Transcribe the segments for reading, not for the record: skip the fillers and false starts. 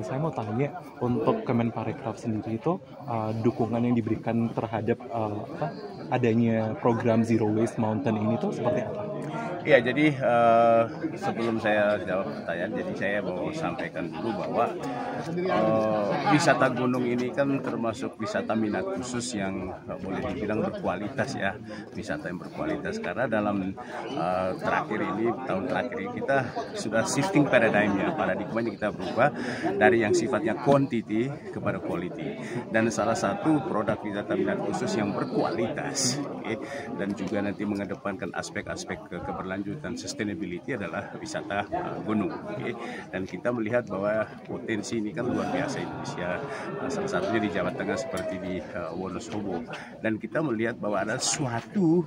Saya mau tanya, untuk Kemenparekraf sendiri itu dukungan yang diberikan terhadap adanya program Zero Waste Mountain ini tuh seperti apa? Ya, jadi sebelum saya jawab pertanyaan, jadi saya mau sampaikan dulu bahwa wisata gunung ini kan termasuk wisata minat khusus yang boleh dibilang berkualitas ya, wisata yang berkualitas karena dalam tahun terakhir ini kita sudah shifting paradigmanya kita berubah dari yang sifatnya quantity kepada quality, dan salah satu produk wisata minat khusus yang berkualitas dan juga nanti mengedepankan aspek-aspek keberlanjutan sustainability adalah wisata gunung. Dan kita melihat bahwa potensi ini kan luar biasa Indonesia, salah satunya di Jawa Tengah seperti di Wonosobo, dan kita melihat bahwa ada suatu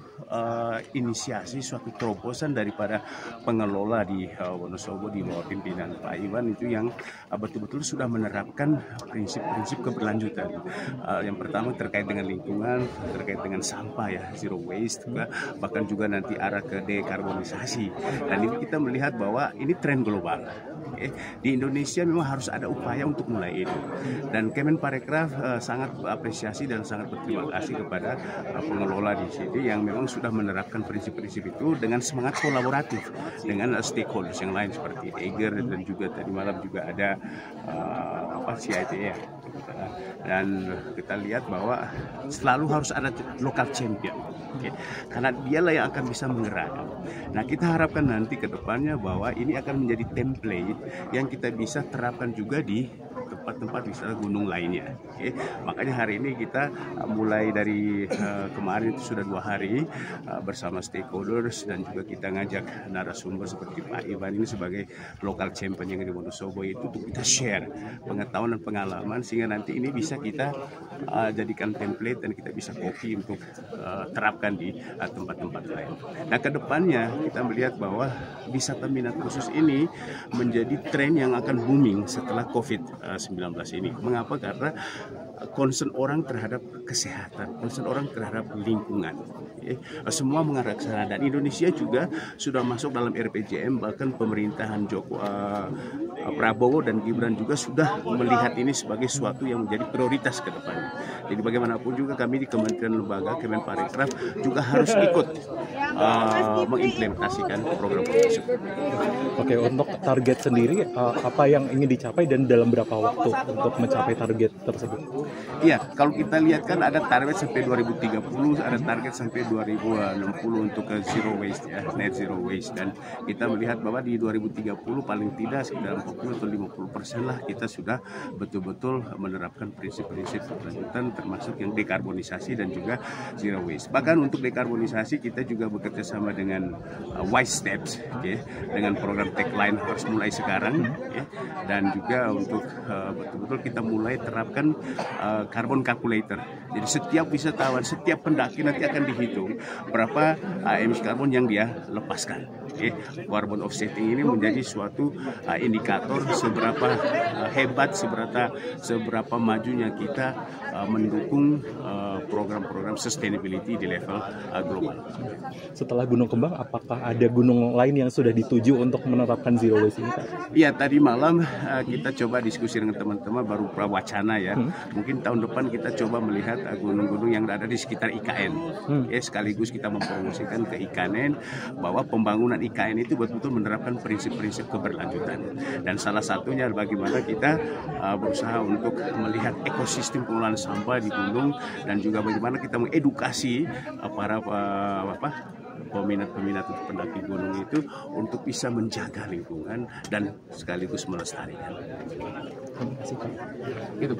inisiasi, suatu terobosan daripada pengelola di Wonosobo di bawah pimpinan Pak Iwan itu yang betul-betul sudah menerapkan prinsip-prinsip keberlanjutan. Yang pertama terkait dengan lingkungan, terkait dengan sampah ya, zero waste, bahkan juga nanti arah ke dekarbonisasi. Dan ini kita melihat bahwa ini tren global. Di Indonesia memang harus ada upaya untuk mulai ini. Dan Kemenparekraf sangat apresiasi dan sangat berterima kasih kepada pengelola di sini yang memang sudah menerapkan prinsip-prinsip itu dengan semangat kolaboratif dengan stakeholders yang lain seperti Eiger, dan juga tadi malam juga ada CITE. Dan kita lihat bahwa selalu harus ada local champion, karena dialah yang akan bisa menggerakkan. Nah, kita harapkan nanti ke depannya bahwa ini akan menjadi template yang kita bisa terapkan juga di tempat-tempat wisata gunung lainnya. Makanya hari ini kita mulai dari kemarin itu sudah 2 hari bersama stakeholders, dan juga kita ngajak narasumber seperti Pak Iwan ini sebagai local champion yang di Wonosobo itu untuk kita share pengetahuan dan pengalaman sehingga nanti ini bisa kita jadikan template dan kita bisa copy untuk terapkan di tempat-tempat lain. Nah, kedepannya kita melihat bahwa wisata minat khusus ini menjadi tren yang akan booming setelah COVID-19 ini. Mengapa? Karena concern orang terhadap kesehatan, concern orang terhadap lingkungan. Semua mengarah ke sana, dan Indonesia juga sudah masuk dalam RPJM, bahkan pemerintahan Prabowo dan Gibran juga sudah melihat ini sebagai suatu yang menjadi prioritas ke depan. Jadi bagaimanapun juga kami di Kementerian Lembaga Kemenparekraf juga harus ikut mengimplementasikan program tersebut. Oke, untuk target sendiri apa yang ingin dicapai dan dalam berapa waktu untuk mencapai target tersebut? Iya, kalau kita lihat kan ada target sampai 2030, ada target sampai 2060 untuk zero waste ya, net zero waste, dan kita melihat bahwa di 2030 paling tidak sekitar 40 atau 50% lah kita sudah betul-betul menerapkan prinsip-prinsip keberlanjutan termasuk yang dekarbonisasi dan juga zero waste. Bahkan untuk dekarbonisasi kita juga bekerja sama dengan Wise Steps, dengan program tagline harus mulai sekarang, dan juga untuk betul-betul kita mulai terapkan carbon calculator. Jadi setiap wisatawan, setiap pendaki nanti akan dihitung berapa emisi karbon yang dia lepaskan. Carbon offsetting ini menjadi suatu indikator seberapa hebat, seberapa majunya kita mendukung program-program sustainability di level global. Setelah Gunung Kembang, apakah ada gunung lain yang sudah dituju untuk menerapkan zero waste ini, Pak? Iya, tadi malam kita coba diskusi dengan teman-teman, baru prawacana ya. Mungkin tahun depan kita coba melihat gunung-gunung yang ada di sekitar IKN. Sekaligus kita mempromosikan ke IKN bahwa pembangunan IKN itu betul-betul menerapkan prinsip-prinsip keberlanjutan. Dan salah satunya bagaimana kita berusaha untuk melihat ekosistem pengelolaan sampah di gunung, dan juga bagaimana kita mengedukasi para peminat-peminat untuk pendaki gunung itu untuk bisa menjaga lingkungan dan sekaligus melestarikan. Terima kasih, Pak. Gitu,